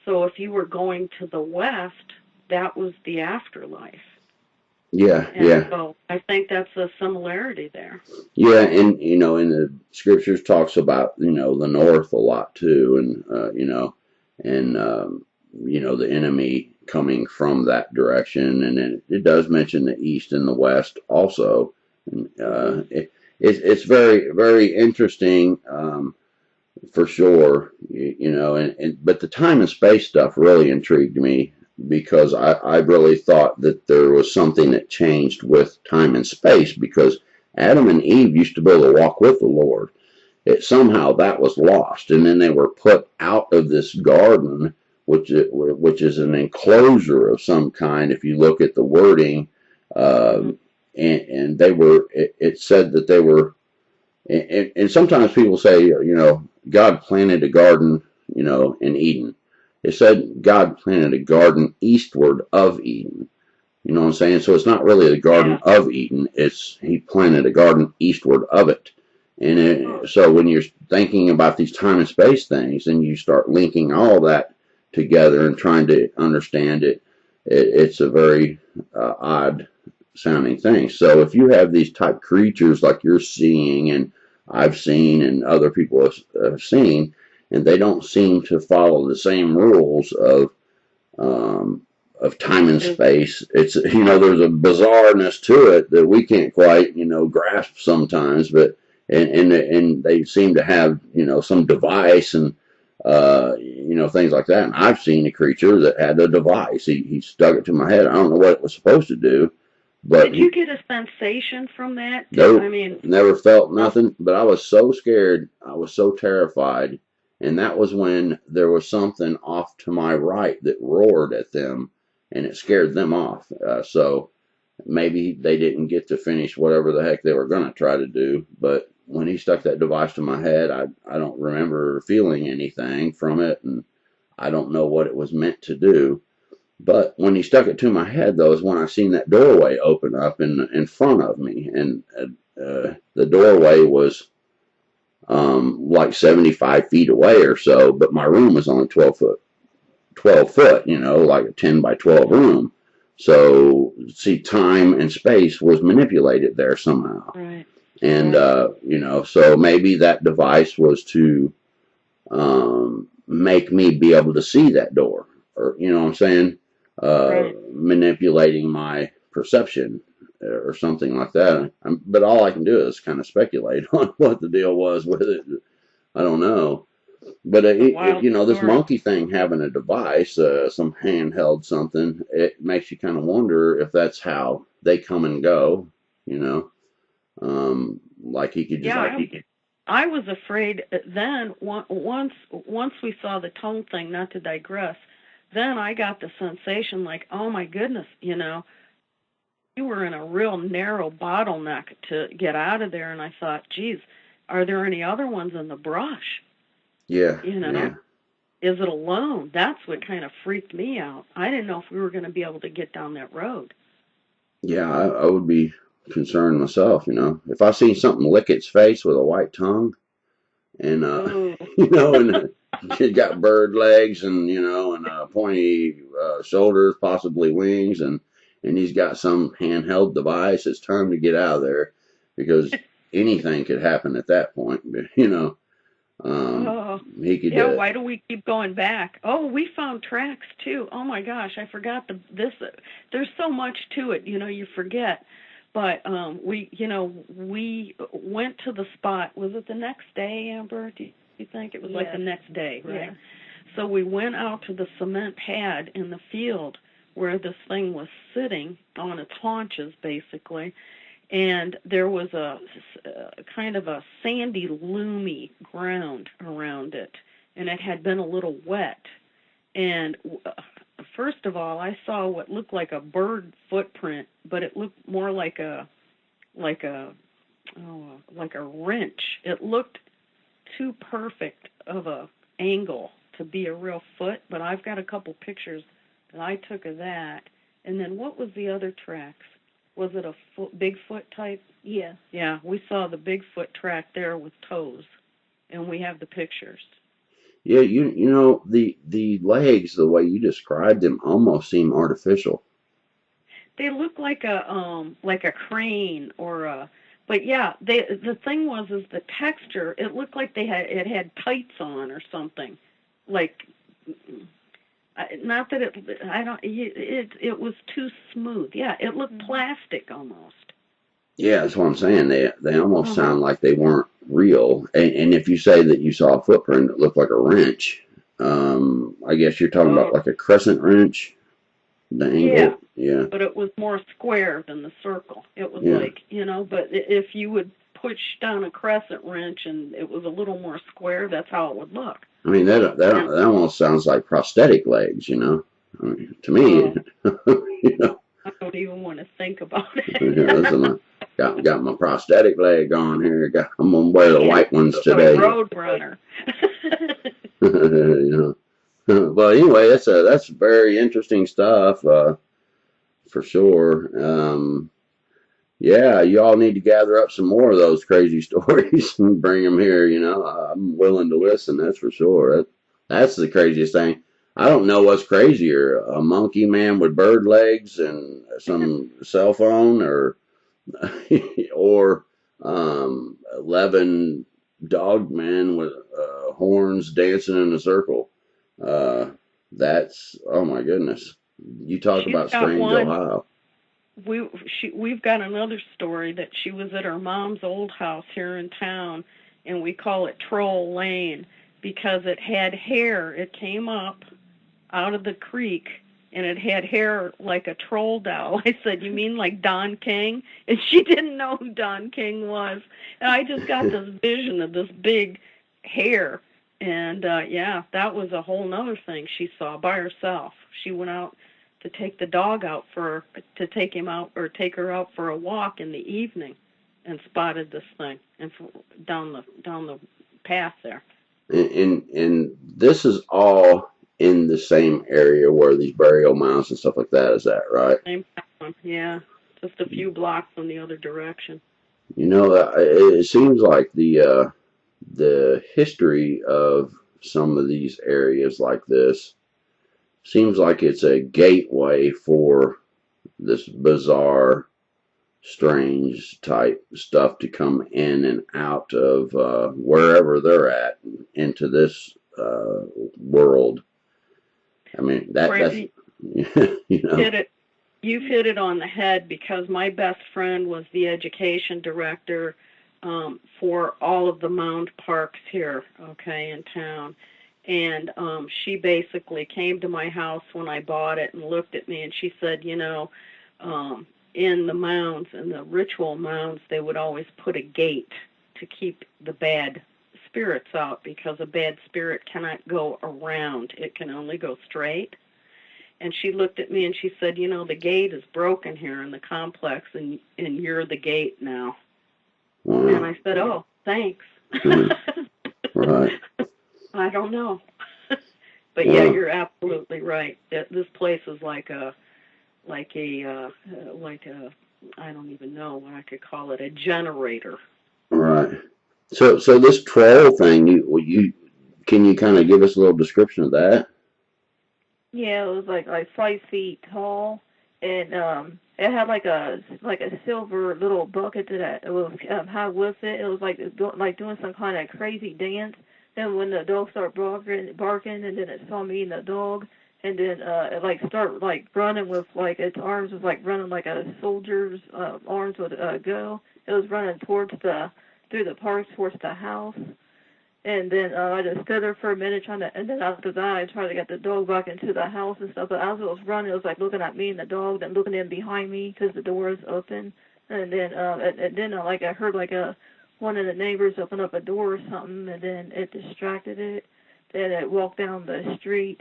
So if you were going to the West, that was the afterlife. Yeah. So I think that's a similarity there. Yeah, and in the scriptures talks about the north a lot too, and the enemy coming from that direction, and it does mention the east and the west also. It's very, very interesting, for sure. But the time and space stuff really intrigued me, because I really thought that there was something that changed with time and space, because Adam and Eve used to be able to walk with the Lord. Somehow that was lost, and then they were put out of this garden, which is an enclosure of some kind. If you look at the wording, and they were, it said that they were, and sometimes people say, God planted a garden, in Eden. It said God planted a garden eastward of Eden. You know what I'm saying? So it's not really the Garden of Eden. He planted a garden eastward of it. And so when you're thinking about these time and space things, and you start linking all that together and trying to understand it, it's a very odd sounding thing. So if you have these type creatures like you're seeing, and I've seen, and other people have seen, and they don't seem to follow the same rules of time and space. It's there's a bizarreness to it that we can't quite grasp sometimes, but and they seem to have some device and things like that. And I've seen a creature that had a device. He stuck it to my head. I don't know what it was supposed to do, but did you get a sensation from that? Nope, never felt nothing. But I was so scared. I was so terrified. And that was when there was something off to my right that roared at them, and it scared them off. So maybe they didn't get to finish whatever the heck they were going to try to do. But when he stuck that device to my head, I don't remember feeling anything from it, and I don't know what it was meant to do. But when he stuck it to my head, though, is when I seen that doorway open up in front of me, and the doorway was like 75 feet away or so, but my room was only 12 foot, like a 10 by 12 room. So, see, time and space was manipulated there somehow. Right. And, so maybe that device was to make me be able to see that door, or, you know what I'm saying? Manipulating my perception or something like that. But all I can do is kind of speculate on what the deal was with it. I don't know. But this monkey thing having a device, some handheld something, it makes you kind of wonder if that's how they come and go. Like he could just. I was afraid then. Once we saw the tongue thing. Not to digress. Then I got the sensation like, oh my goodness, you were in a real narrow bottleneck to get out of there, and I thought, geez, are there any other ones in the brush? Yeah. is it alone? That's what kind of freaked me out. I didn't know if we were going to be able to get down that road. Yeah, I would be concerned myself. If I see something lick its face with a white tongue, and Oh. and it got bird legs, and and pointy shoulders, possibly wings, and he's got some handheld device. It's time to get out of there, because anything could happen at that point. Oh, He could. yeah. Why do we keep going back? Oh, we found tracks too. Oh my gosh, I forgot this. There's so much to it, you forget. But we went to the spot. Was it the next day, Amber? Do you think it was like the next day, right? Yeah. So we went out to the cement pad in the field where this thing was sitting on its haunches, basically. And there was a kind of a sandy, loomy ground around it, and it had been a little wet. And first of all, I saw what looked like a bird footprint, but it looked more like a wrench. It looked too perfect of a angle to be a real foot, but I've got a couple pictures that I took of that. And then what was the other tracks? Was it a Bigfoot type? Yeah. Yeah, we saw the Bigfoot track there with toes, and we have the pictures. Yeah, the legs, the way you described them, almost seem artificial. They look like a crane or a, but yeah, the thing was is the texture. It looked like it had tights on or something, like. Not that it was too smooth. Yeah, it looked plastic almost. Yeah, that's what I'm saying. They almost sound like they weren't real. And if you say that you saw a footprint that looked like a wrench, I guess you're talking about like a crescent wrench, the angle. Yeah. But it was more square than the circle. It was like, but if you would push down a crescent wrench and it was a little more square, that's how it would look. I mean, that almost sounds like prosthetic legs, I mean, to me, I don't even want to think about it. Listen, got my prosthetic leg on here. I'm gonna wear the white ones today. Road runner. Well, anyway, that's very interesting stuff, for sure. Yeah, y'all need to gather up some more of those crazy stories and bring them here. I'm willing to listen. That's for sure. That's the craziest thing. I don't know what's crazier: a monkey man with bird legs and some cell phone, or 11 dogmen with horns dancing in a circle. That's, oh my goodness. You talk about strange Ohio. We've got another story that she was at her mom's old house here in town, and we call it Troll Lane because it had hair. It came up out of the creek, and it had hair like a troll doll. I said, "You mean like Don King?" And she didn't know who Don King was. And I just got this vision of this big hair. And that was a whole nother thing she saw by herself. She went out to take the dog out to take him out or take her out for a walk in the evening, and spotted this thing and down the path there. And this is all in the same area where these burial mounds and stuff like that. Is that right? Same one, yeah. Just a few blocks in the other direction. It seems like the history of some of these areas like this seems like it's a gateway for this bizarre, strange type stuff to come in and out of wherever they're at into this world. I mean, that's You've hit it on the head, because my best friend was the education director for all of the mound parks here, in town. And she basically came to my house when I bought it and looked at me, and she said, in the mounds, in the ritual mounds, they would always put a gate to keep the bad spirits out, because a bad spirit cannot go around. It can only go straight. And she looked at me and she said, the gate is broken here in the complex, and you're the gate now. Wow. And I said, oh, thanks. Right. I don't know. But yeah, Wow. you're absolutely right. This place is like a I don't even know what I could call it, a generator. All right. So this troll thing, you can you kind of give us a little description of that? Yeah, it was like 5 feet tall, and it had like a silver little bucket that it was had with it. It was like doing some kind of crazy dance. Then when the dog started barking, and then it saw me and the dog, and then it like started like running with like its arms was like running like a soldier's arms would go. It was running towards the through the park towards the house. And then I just stood there for a minute trying to, and then after that I tried to get the dog back into the house and stuff. But as it was running, it was like looking at me and the dog, then looking in behind me because the door was open. And then like I heard like one of the neighbors open up a door or something, and then it distracted it. Then it walked down the street,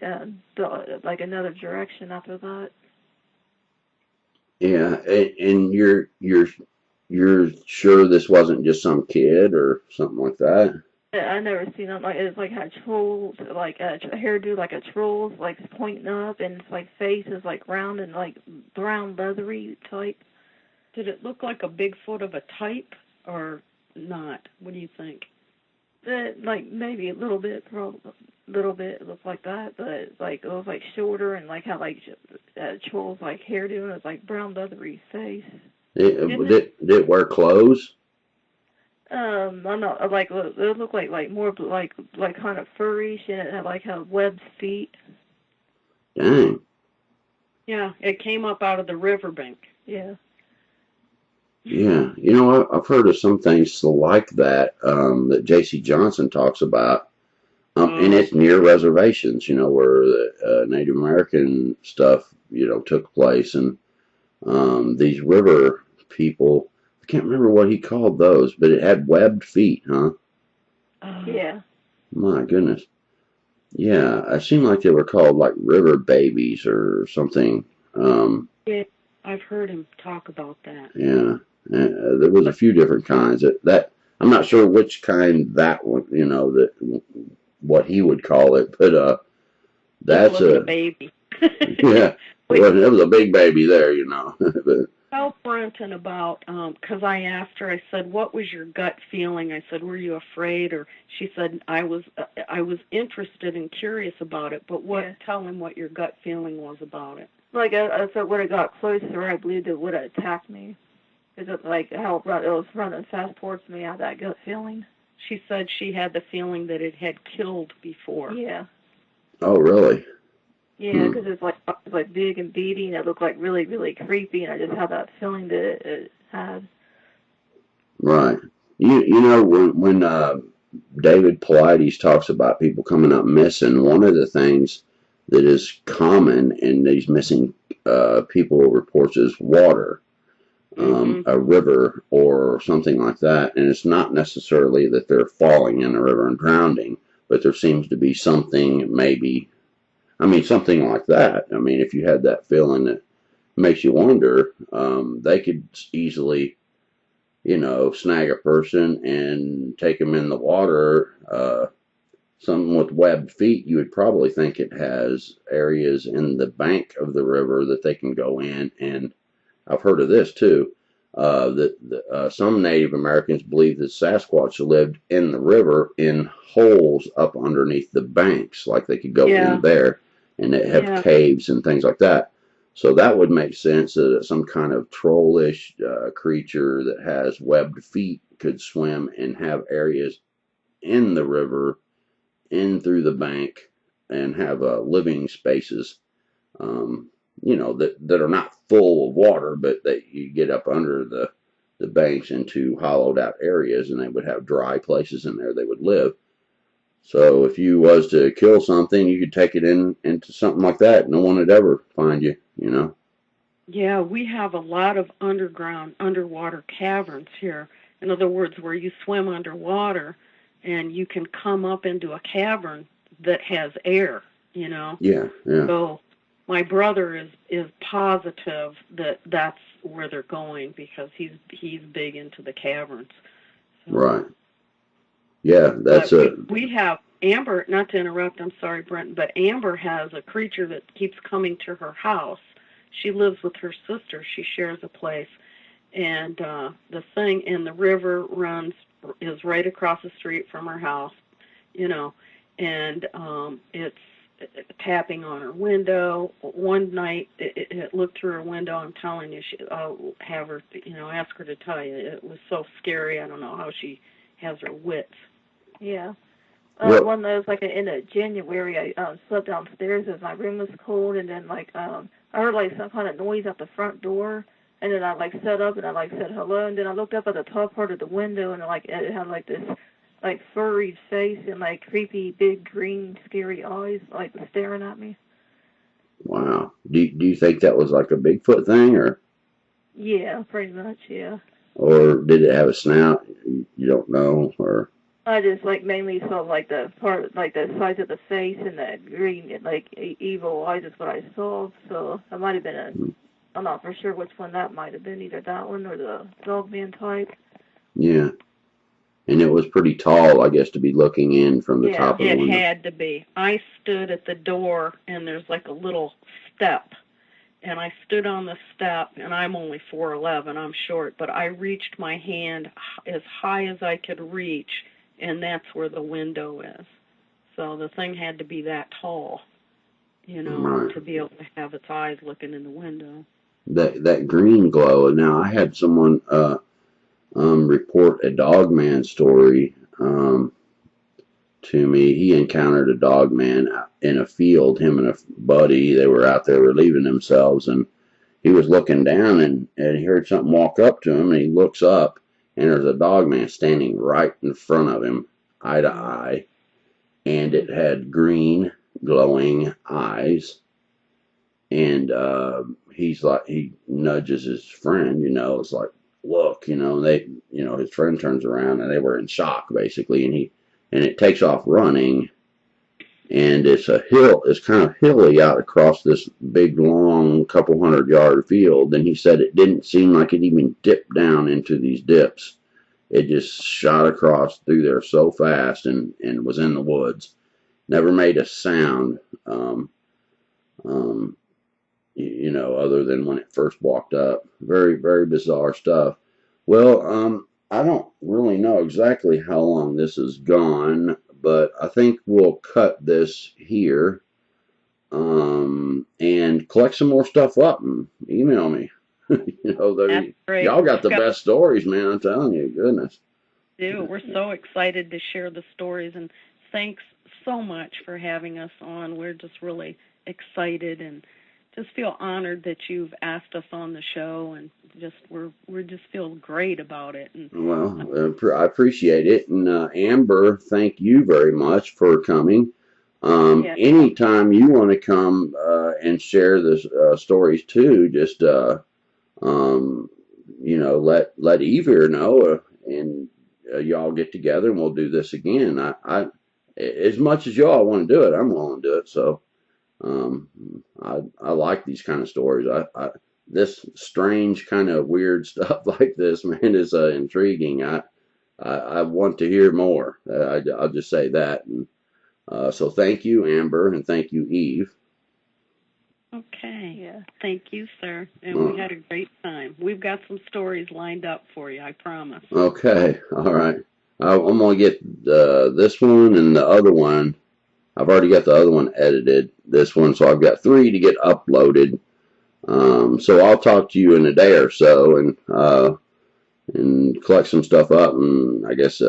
like another direction after that. Yeah, and you're sure this wasn't just some kid or something like that? I never seen it like it's like had trolls like a hairdo like a troll's like pointing up and its like face is like round and like brown leathery type. Did it look like a Bigfoot of a type or not? What do you think? Like maybe a little bit, little bit it looked like that, but like it was like shorter and like had like trolls like hairdo and it's like brown leathery face. Didn't it? Did it wear clothes? I'm not like it looked like more like kind of furry and it had like had webbed feet. Dang. Yeah, it came up out of the riverbank. Yeah. Yeah, I've heard of some things like that that J.C. Johnson talks about, and Oh, it's near reservations, where the Native American stuff, took place, and these river people. I can't remember what he called those, but it had webbed feet, huh? Yeah. My goodness. Yeah, it seemed like they were called like river babies or something. Um, yeah, I've heard him talk about that. yeah, there was a few different kinds. That I'm not sure which kind that one, that what he would call it, but This that's wasn't a a baby. yeah. Wait, It was a big baby there, but tell Brenton about, because I asked her, I said, what was your gut feeling? I said, were you afraid? Or she said, I was interested and curious about it, but Yeah. tell him what your gut feeling was about it. Like if it would have got closer, I believed it would have attacked me. Is it like how it was running fast towards me? I had that gut feeling. She said she had the feeling that it had killed before. Yeah. oh really? Yeah, Hmm. because it's like big and beady, and it looked like really, really creepy, and I just had that feeling that it had. Right. When David Paulides talks about people coming up missing, one of the things that is common in these missing people reports is water, Mm-hmm. a river or something like that. And it's not necessarily that they're falling in the river and drowning, but there seems to be something maybe, something like that. If you had that feeling that makes you wonder, they could easily snag a person and take them in the water. Something with webbed feet, you would probably think it has areas in the bank of the river that they can go in. And I've heard of this too. That some Native Americans believe that Sasquatch lived in the river in holes up underneath the banks, like they could go in Yeah, there, and they have yeah, caves and things like that. So that would make sense that some kind of trollish creature that has webbed feet could swim and have areas in the river, in through the bank, and have living spaces, um, that are not full of water, but that you get up under the banks into hollowed out areas, and they would have dry places in there they would live. So if you was to kill something, you could take it into something like that. No one would ever find you. yeah. We have a lot of underwater caverns here. In other words, where you swim underwater and you can come up into a cavern that has air, you know. Yeah, yeah, So my brother is positive that that's where they're going because he's big into the caverns. So right. Yeah, that's But a we have Amber. Not to interrupt. I'm sorry, Brent. But Amber has a creature that keeps coming to her house. She lives with her sister. She shares a place, and the thing in the river is right across the street from her house. You know, and it's tapping on her window. One night, it looked through her window. I'm telling you, I'll have her, ask her to tell you. It was so scary. I don't know how she has her wits. Yeah. well. One of those, like in January, I slept downstairs as my room was cold, and then I heard like some kind of noise at the front door, and then I like sat up and I like said hello, and then I looked up at the top part of the window, and like it had like this like furry face and like creepy big green scary eyes like staring at me. Wow. Do you think that was like a Bigfoot thing, Yeah, pretty much. Yeah. or did it have a snout? You don't know, or I just like mainly saw like the part, like the size of the face and the green, like evil eyes is what I saw. So it might have been a, I'm not for sure which one that might have been, either that one or the Dogman type. yeah. And it was pretty tall, I guess, to be looking in from the Yeah. top of the It window. had to be. I stood at the door, and there's like a little step, and I stood on the step, and I'm only 4'11", I'm short, but I reached my hand as high as I could reach, and that's where the window is. So the thing had to be that tall, Right. to be able to have its eyes looking in the window. That green glow. Now I had someone report a Dogman story to me. He encountered a Dogman in a field. Him and a buddy, they were out there relieving themselves, and he was looking down and he heard something walk up to him, and he looks up, and there's a Dogman standing right in front of him, eye to eye, and it had green glowing eyes. And he nudges his friend, it's like, look, his friend turns around, and they were in shock basically, and it takes off running, and it's kind of hilly out across this big long couple 100-yard field. And he said it didn't seem like it even dipped down into these dips. It just shot across through there so fast, and was in the woods. Never made a sound. Um, other than when it first walked up. Very, very bizarre stuff. Well, I don't really know exactly how long this has gone, but I think we'll cut this here, and collect some more stuff up and email me. That's great. Y'all got the best stories, man. I'm telling you, goodness. We're so excited to share the stories, and thanks so much for having us on. We're just really excited and just feel honored that you've asked us on the show, and we're just feel great about it. And Well, I appreciate it. And Amber, thank you very much for coming. Anytime you want to come and share the stories too, just let Eve here know, and y'all get together and we'll do this again. I as much as y'all want to do it, I'm willing to do it. So um, I like these kind of stories. This strange kind of weird stuff like this, man, is intriguing. I want to hear more. I'll just say that. And so thank you, Amber, and thank you, Eve. okay, yeah, thank you, sir. And we had a great time. We've got some stories lined up for you, I promise. Okay, all right. I'm gonna get this one and the other one. I've already got the other one edited. This one, so I've got 3 to get uploaded. So I'll talk to you in a day or so, and collect some stuff up, and I guess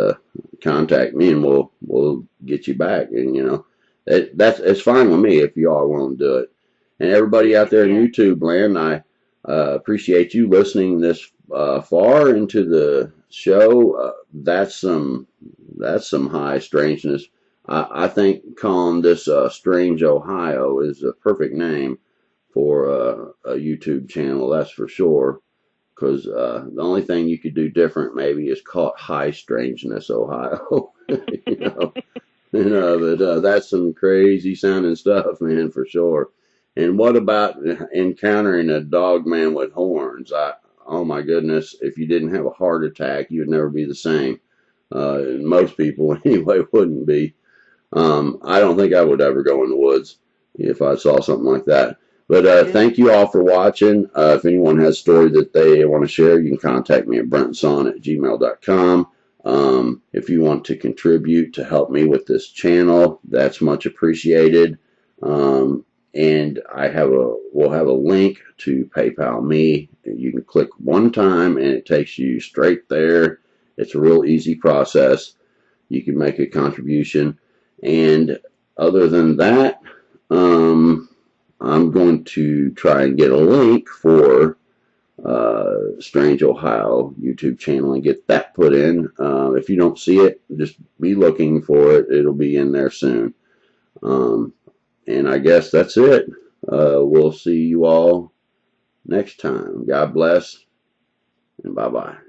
contact me, and we'll get you back. And it's fine with me if you all want to do it. And everybody out there in YouTube land, I appreciate you listening this far into the show. That's some high strangeness. I think calling this Strange Ohio is a perfect name for a YouTube channel. That's for sure. Because the only thing you could do different maybe is call it High Strangeness Ohio. But that's some crazy sounding stuff, man, for sure. And what about encountering a dog man with horns? Oh my goodness, if you didn't have a heart attack, you'd never be the same. Most people anyway wouldn't be. I don't think I would ever go in the woods if I saw something like that. But thank you all for watching. If anyone has a story that they want to share, you can contact me at brentonsawin@gmail.com. If you want to contribute to help me with this channel, that's much appreciated. And we'll have a link to PayPal me. You can click one time and it takes you straight there. It's a real easy process. You can make a contribution. And other than that, I'm going to try and get a link for Strange Ohio YouTube channel and get that put in. If you don't see it, just be looking for it. It'll be in there soon. And I guess that's it. We'll see you all next time. God bless and bye-bye.